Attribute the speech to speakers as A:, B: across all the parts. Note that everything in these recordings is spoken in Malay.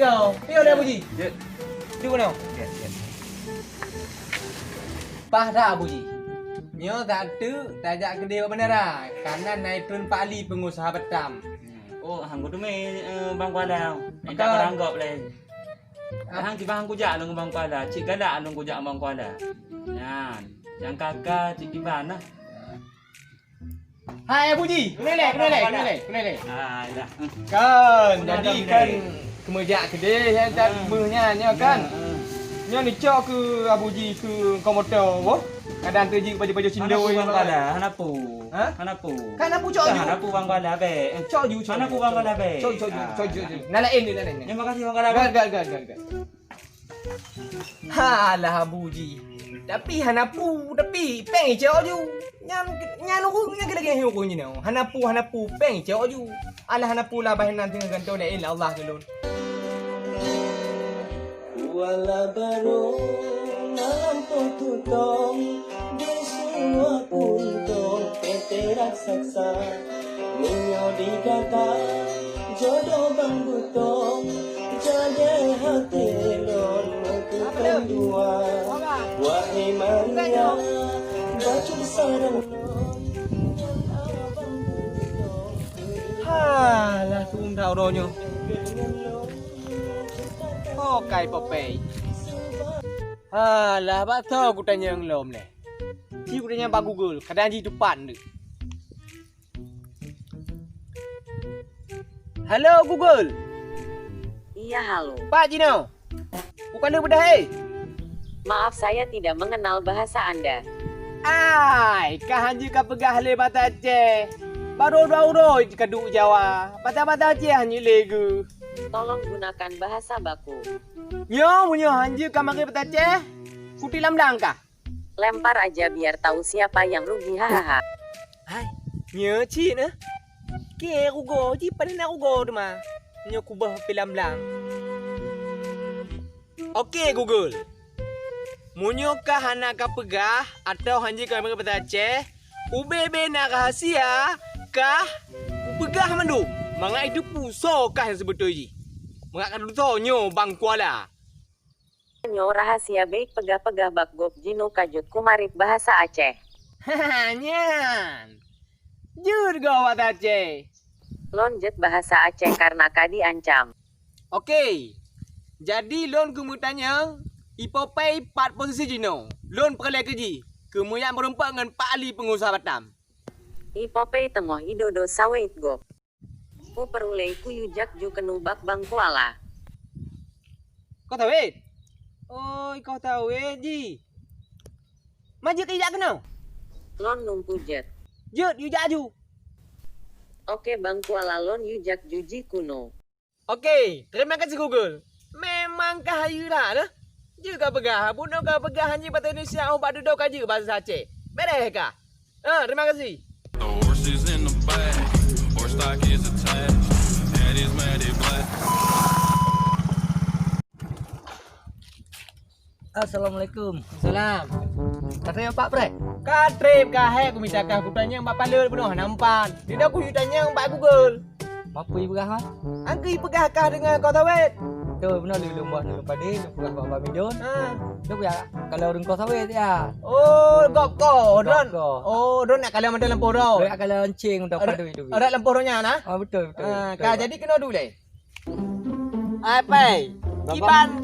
A: no. Pio dah Abuji.
B: Ya.
A: Cuba no.
B: Ya, ya.
A: Pah dah Abuji. Nyo tak tu tajak kedai bandara. Karena naik turun Pak Ali pengusaha Batam.
B: Oh, hang tu me Bang Kuala.
A: Makan.
B: Endak beranggap le. Hang ci bang kujak long Bang Kuala. Cik gadak long kujak Bang Kuala. Yan. Yang kakak cik Iban lah.
A: Hai Abuji. Kenalek.
B: Ah, dah.
A: Kan,
B: Sudah
A: jadi
B: ada
A: kan
B: benda.
A: kemejak kedai yang tak bernya kan. Nyo ni cok ke Abuji ke komodo boh. Kadang tu ji baju-baju cindo
B: Bang Kuala, hanapu.
A: Ha?
B: Hanapu.
A: Kan aku cok ju.
B: Hanapu Bang Kuala be.
A: Cok ju.
B: Hanapu Bang Kuala be.
A: Cok ju. Nalain ni.
B: Terima kasih Bang Kuala.
A: Gad. Halah Abuji. Tapi hanapu peng cok ju. Nyan aku yang lagi hiu ko ni no. Hanapu peng cok ju. Alah hanapu lah bahan nanti ganto la illa Allah gelun.
C: Wala baru malam tutong di semua puntong PT raksasa minyo dikata jodoh bang butong jaga hati lon mekukan dua wahai Maria baca sarang
A: Halah tum tau ronyo. Oh kai popei. Halah bato aku tanya yang lom le. Ji aku tanya Pak Google, kadang ji depan tu. Halo Google.
D: Iya, halo.
A: Pak Jino. Bukan lu bedah hei.
D: Maaf, saya tidak mengenal bahasa Anda.
A: Ai, kah hanji ka pegah le bata Aceh. Baru uro kaduk Jawa. Bata Aceh hanyi legu.
D: Tolong gunakan bahasa baku.
A: Nyo munyo hanji ka maki bata Aceh. Kuti lamdang kah?
D: Lempar aja biar tahu siapa yang rugi, hahaha.
A: Hai, nyo ci na. Ke aku go, ji pada nak aku go tu mah. Nyo kubah film lang. Okey Google. Munyo kah hana ka pegah atau hanji ka maki bata Aceh? UBB nak rahasia kah? Pegah mandu. Mangai itu puso kah yang sebetulnya? Mengak kan nyo Bang Kuala.
D: Nyo rahasia baik pegah-pegah bakgop jino kajut kumarip bahasa Aceh.
A: Haha, nyan. Jur go wat Aceh.
D: Lonjet bahasa Aceh karena kadi ancam.
A: Okey. Jadi lon kemutanya ipopai 4 posisi jino. Lon perlai keji. Kemudian berempat dengan Pak Ali pengusaha Batam.
D: Ipopei tengoh idodo sawait gop. Ku perulei ku yujak ju kenubak Bang Kuala.
A: Kau tahu Oh, kau tahu ji. Maju ke ijak kena.
D: Lon numpu jet.
A: Jut, you jaju.
D: Oke Bang Kuala lon yujak juji kuno.
A: Okey, terima kasih Google. Memang kahayu dah nah. Juga pegah, bunuh kau pegah hanya bahasa Indonesia, oh badu dok aja bahasa Aceh. Beres kah? Terima kasih.
E: The horse is in the back, horse stock is attached, head is matted black.
F: Assalamualaikum.
A: Salam.
F: Katanya Pak Prek.
A: Katrip kahek aku minta kah aku tanya Mbak Palul penuh nampan. Dia dah aku tanya Mbak Google.
F: Apa ibu kah?
A: Angki pegah kah dengan kau tahu
F: Tu benar lu buat lu pada lu bukan Bapak Midon.
A: Ha.
F: Lu ya kalau orang kau sawit ya.
A: Oh, gok ko, Don.
F: Gok ko.
A: Oh, Don nak kalau ada lampu ro.
F: Lu kalau encing untuk pada itu.
A: Ada lampu ronya nah.
F: Betul.
A: Kah jadi kena dulu le. Apa?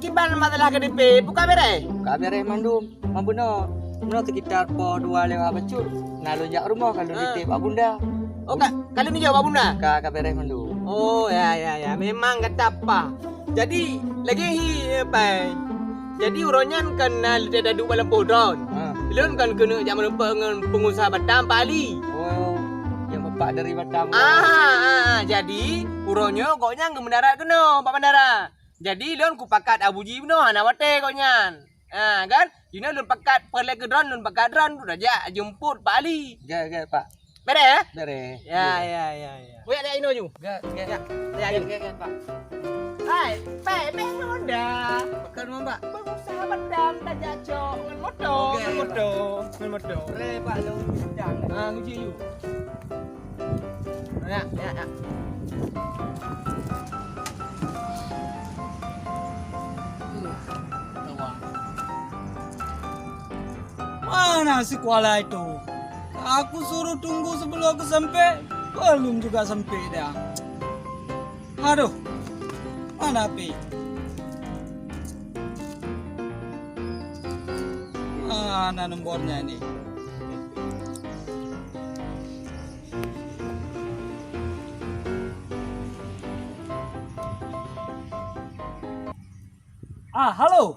A: Kiban masalah KDP buka beres.
F: Kami remandum. Mampuno. Mana sekitar po 2 lewat bacur. Nah lu jak rumah kalau di Pak Bunda.
A: Oh, kalau ni jawab bunda.
F: Kami remandum.
A: Oh, ya. Memang kata apa. Jadi lagi apa? Jadi uronyan kena ada dua lampu Don. Belum kan kena jam lupa dengan pengusaha Batam Pak Ali.
F: Oh, yang bapak dari Batam.
A: Jadi uronyo koknya ke bandara kena Pak Bandara. Jadi lon ku pakat Abuji beno ana wate koknya. Kan? Dina lon pakat perle ke drone lon pakat drone tu aja jemput Pak Ali.
F: Ya, Pak.
A: Beres?
F: Beres.
A: Ya. Buat ada ino ju.
F: Ya.
A: Ya,
F: Pak.
A: Hai, Pak Honda.
F: Makan Mbak.
A: Pengusaha Batam tak jacok dengan motor. Dengan motor.
F: Pak lu sedang.
A: Nguci you. Ya.
F: Mana si Kuala itu? Aku suruh tunggu sebelum aku sampai, belum juga sampai dia. Aduh, mana api? Mana nomornya ini? Halo.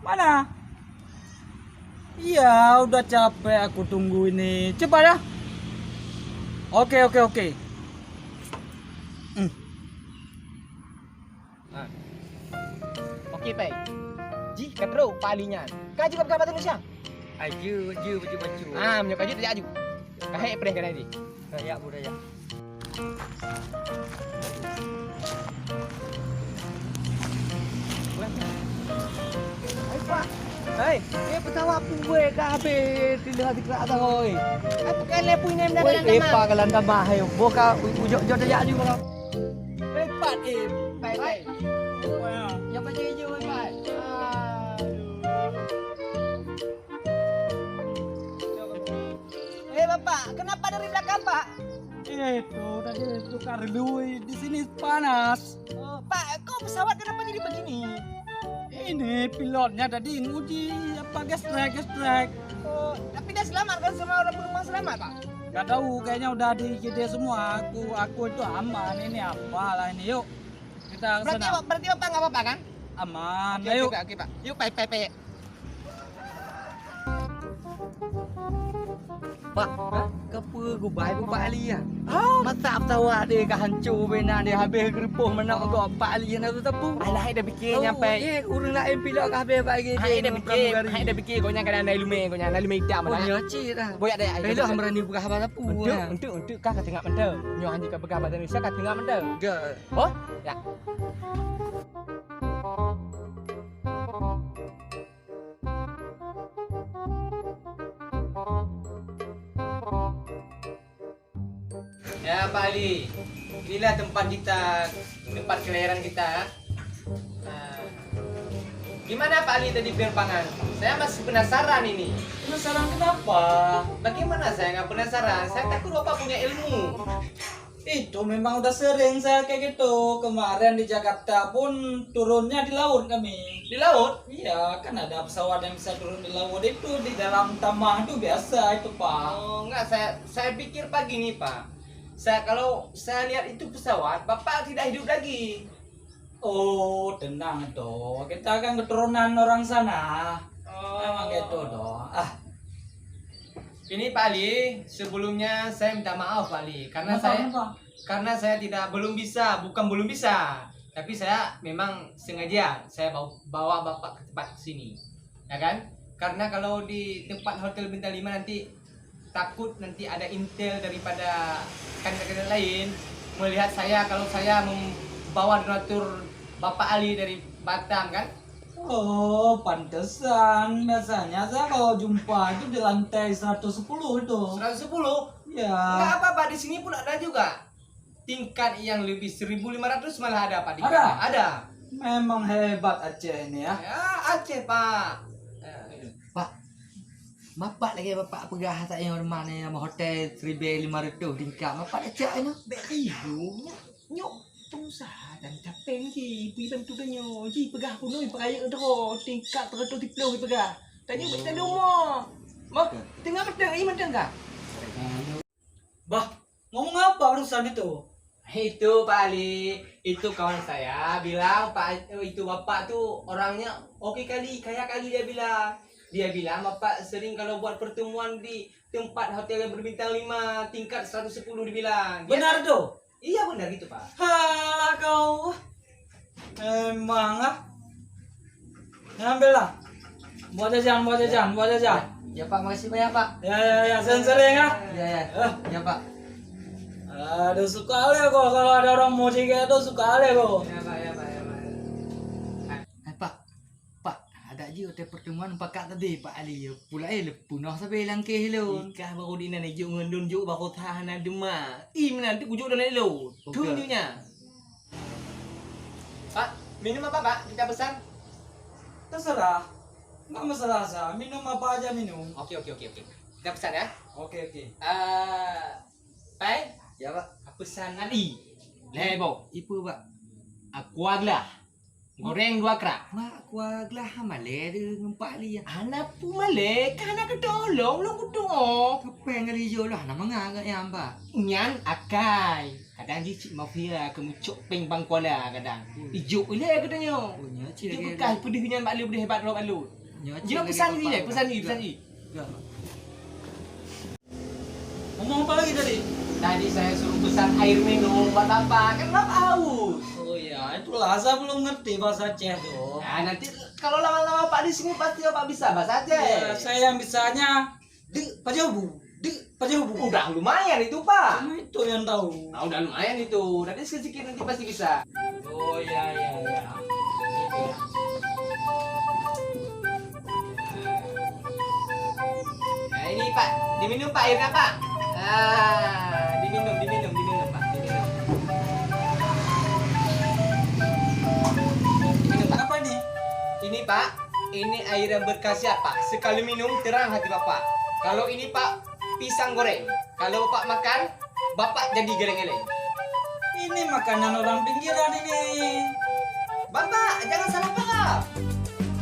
F: Mana? Iya, udah capek aku tunggu ini. Cepat ya. Oke.
A: Okey, Pai. Ji, katro palinya. Kaji ka pegabat Indonesia.
F: Baju.
A: Menyo kaji tak aju. Kahek pernah kena di.
F: Budaya, budaya.
A: Hai, petawa puwe ka habe tindak dikra ta hoi. Apa kan le punya mena
F: Woi, epa kalan tambah hayo. Boka ujok daya juga kalau.
A: Cepat Pai. Yang baca je Pai. Bapak, kenapa dari belakang, Pak?
F: Itu tadi tukar duit di sini panas.
A: Pak, kok pesawat kenapa jadi begini?
F: Ini pilotnya tadi nguji apa gestrek.
A: Tapi dia selamat kan, semua orang penumpang selamat, Pak?
F: Gak tahu, kayaknya udah di IGD semua. Aku itu aman. Ini apalah ini, yuk kita ke sana.
A: Berarti Bapak nggak apa-apa kan?
F: Aman.
A: Oke,
F: Ayo.
A: Pak. Yuk, Pai.
F: Pak, kepa gubai Pak Ali ya. Mata tawa dia ke hancur benar dia habis gerepuh mana kau Pak Ali yang tu tapu.
A: Alah, dah fikir nyampe.
F: Urang lain pilot ke habis bagi dia.
A: Hai dah fikir kau nyangka ada lume, hitam
F: Oh,
A: mana.
F: nyocit dah.
A: Boyak dah.
F: Helok berani buka apa tapu.
A: Untuk kah ke tengah mendel. Nyo hanji ke pegabat Indonesia ke tengah mendel.
F: Enggak.
A: Oh, ya. Ya Pak Ali, inilah tempat kita, tempat kelahiran kita. Nah, gimana Pak Ali tadi penerbangan? Saya masih penasaran ini.
F: Penasaran kenapa?
A: Bagaimana saya nggak penasaran? Saya takut Bapak punya ilmu.
F: Itu memang udah sering saya kayak gitu. Kemarin di Jakarta pun turunnya di laut kami.
A: Di laut?
F: Iya, kan ada pesawat yang bisa turun di laut itu di dalam tamah itu biasa itu Pak.
A: Oh, enggak, saya pikir pagi nih Pak. Kalau saya lihat itu pesawat, Bapak tidak hidup lagi.
F: Oh, tenang toh. Kita kan keturunan orang sana.
A: Oh,
F: Emang gitu toh.
A: Ini Pak Ali, sebelumnya saya minta maaf Pak Ali karena saya belum bisa, tapi saya memang sengaja saya bawa Bapak ke tempat sini. Ya kan? Karena kalau di tempat hotel bintang 5 nanti takut nanti ada intel daripada kandidat lain melihat saya kalau saya membawa donatur Bapak Ali dari Batam kan.
F: Oh, pantesan. Biasanya saya kalau jumpa itu di lantai 110 itu.
A: 110?
F: Ya.
A: Enggak apa-apa, di sini pun ada juga. Tingkat yang lebih 1.500 malah ada Pak.
F: Ada?
A: Ada.
F: Memang hebat Aceh ini ya.
A: Ya, Aceh Pak.
F: Pak, Bapak lagi Bapak pegah tak yang mana nama hotel 1.500 tingkat. Bapak Aceh ini.
A: Hidungnya nyok pengusaha dan capeng ki pi bantu danyo ji pegah punoi peraya dro tingkat teratur diplo pegah tanya kita rumah mah tengah medang ai medang ka
F: Bah, ngomong apa barusan itu?
A: itu Pak Ali itu kawan saya bilang Pak itu Bapak tuh orangnya oke kali kaya kali dia bilang Bapak sering kalau buat pertemuan di tempat hotel yang berbintang 5 tingkat 110 dibilang
F: Benar tuh?
A: Iya benar gitu Pak.
F: Halah kau. Emang Ngambil lah. Buat jajan.
A: Ya Pak, makasih banyak Pak.
F: Ya, sering ya.
A: Ya. Ya Pak.
F: Aduh, suka ale kok kalau ada orang muji kayak itu suka ale kok.
A: Ya Pak.
F: Pak, ada je hotel pertemuan pakak tadi Pak Ali. Pula punah sampai langkeh lo.
A: Ikah baru di nana juk ngendun juk baru tahan dema. Nanti kujuk dan lo. Tunjuknya. Pak, minum apa Pak? Kita pesan.
F: Terserah. Nggak masalah, Sa. Minum apa aja minum.
A: Oke. Kita pesan ya.
F: Oke.
A: Pai,
F: Ya, Pak.
A: pesan nadi. Lebo,
G: Ipu pak,
A: akuaglah. Goreng 2 kerak.
G: mak kuaglah hamale de ngempak li ya.
A: Anak pu malek, anak ketolong lu kudu.
G: Kapeng kali jo lah, nama ngagak yang pak.
A: Nyan akai. Kadang cicik mafia kemucuk peng bang kuala kadang. Ijuk ile katanya.
G: Punya
A: Cik
G: cik
A: bekas pedihnya Mbak Lu pedih hebat Mbak Lu. Dia pesan ni.
B: Ngomong apa lagi tadi?
A: Tadi saya suruh pesan air minum buat Bapak, kan Bapak haus.
F: Oh iya, itulah Sa belum ngerti bahasa Aceh tuh.
A: Nah, nanti kalau lama-lama Pak di sini pasti Bapak bisa bahasa
F: Ya,
A: Aceh.
F: saya yang bisanya di pajahu.
A: Udah lumayan itu, Pak.
F: Cuma itu yang tahu.
A: Nah, udah lumayan itu. Nanti sedikit nanti pasti bisa.
F: Oh iya.
A: Nah, ini Pak, diminum Pak airnya, Pak. Ah, diminum Pak, diminum. Diminum Pak.
F: Apa ini?
A: Ini Pak, ini air yang berkhasiat Pak. Sekali minum terang hati Bapak. Kalau ini Pak, pisang goreng. Kalau Bapak makan, Bapak jadi geleng-geleng.
F: Ini makanan orang pinggiran ini.
A: Bapak, jangan salah paham.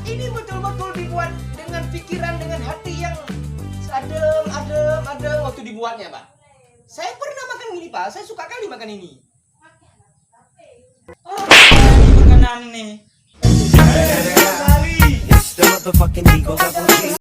A: Ini betul-betul dibuat dengan pikiran, dengan hati yang adem waktu dibuatnya, Pak. Saya pernah makan ini, Pak. Saya suka kali makan ini.
F: Makanan ini.
C: It's the motherfucking Eagle Double G.